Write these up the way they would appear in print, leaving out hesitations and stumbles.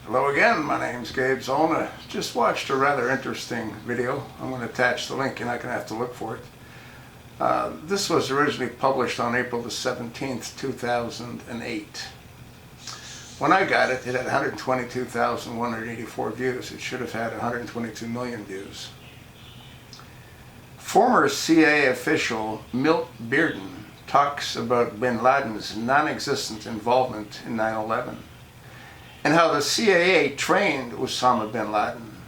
Hello again, my name's Gabe Zollner. Just watched a rather interesting video. I'm going to attach the link, you're not going to have to look for it. This was originally published on April the 17th, 2008. When I got it, it had 122,184 views. It should have had 122 million views. Former CIA official Milt Bearden talks about bin Laden's non-existent involvement in 9/11 and how the CIA trained Osama bin Laden.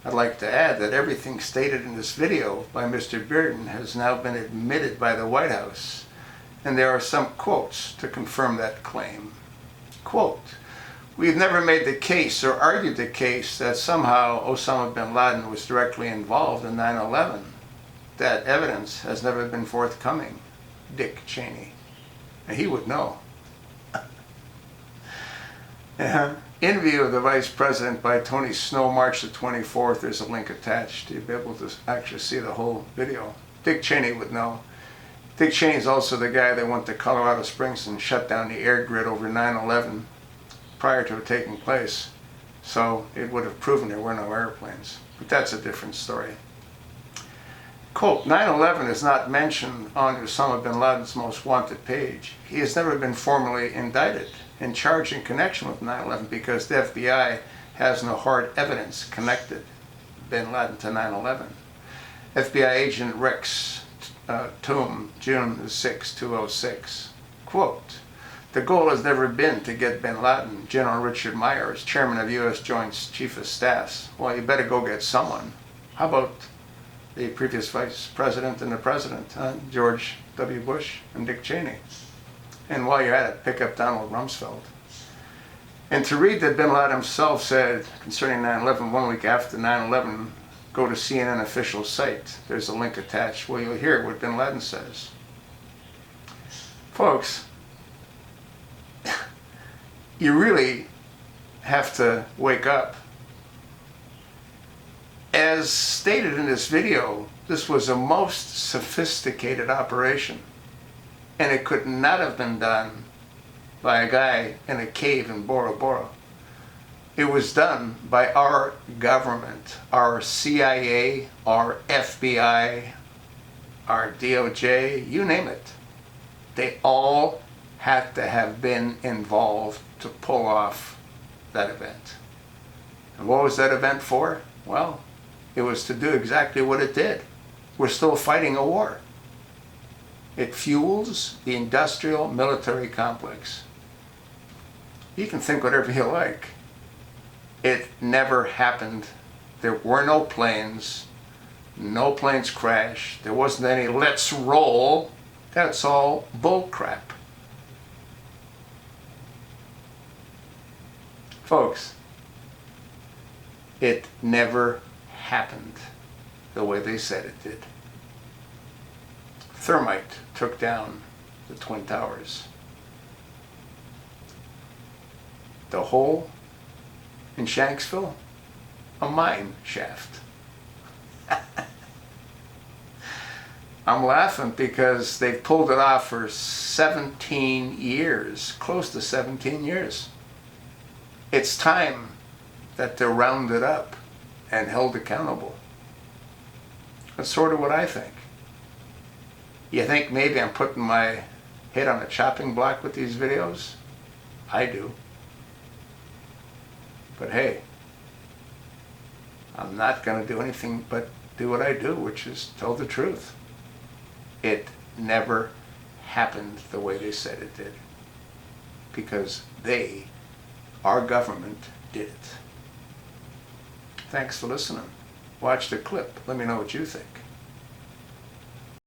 I'd like to add that everything stated in this video by Mr. Bearden has now been admitted by the White House, and there are some quotes to confirm that claim. Quote, "We've never made the case or argued the case that somehow Osama bin Laden was directly involved in 9/11. That evidence has never been forthcoming." Dick Cheney. And he would know. In view of the Vice President by Tony Snow, March the 24th, there's a link attached. You'll be able to actually see the whole video. Dick Cheney would know. Dick Cheney is also the guy that went to Colorado Springs and shut down the air grid over 9/11 prior to it taking place. So it would have proven there were no airplanes. But that's a different story. Quote, 9/11 is not mentioned on Osama bin Laden's most wanted page. He has never been formally indicted and charged in connection with 9/11 because the FBI has no hard evidence connected bin Laden to 9/11. FBI agent Rex Toom, June 6, 2006. Quote, "The goal has never been to get bin Laden. General Richard Myers, chairman of U.S. Joint Chiefs of Staff. Well, you better go get someone. How about the previous vice president and the president, George W. Bush and Dick Cheney? And while you're at it, pick up Donald Rumsfeld." And to read that bin Laden himself said concerning 9/11 1 week after 9/11, go to CNN official site. There's a link attached where you'll hear what bin Laden says. Folks, you really have to wake up. As stated in this video, this was a most sophisticated operation, and it could not have been done by a guy in a cave in Bora Bora. It was done by our government, our CIA, our FBI, our DOJ, you name it. They all had to have been involved to pull off that event. And what was that event for? Well, it was to do exactly what it did. We're still fighting a war. It fuels the industrial military complex. You can think whatever you like. It never happened. There were no planes. No planes crashed. There wasn't any let's roll. That's all bull crap. Folks, it never happened the way they said it did. Thermite took down the Twin Towers. The hole in Shanksville, a mine shaft. I'm laughing because they've pulled it off for 17 years, close to 17 years. It's time that they're rounded up and held accountable. That's sort of what I think. You think maybe I'm putting my head on a chopping block with these videos? I do. But hey, I'm not going to do anything but do what I do, which is tell the truth. It never happened the way they said it did. Because they, our government, did it. Thanks for listening. Watch the clip. Let me know what you think.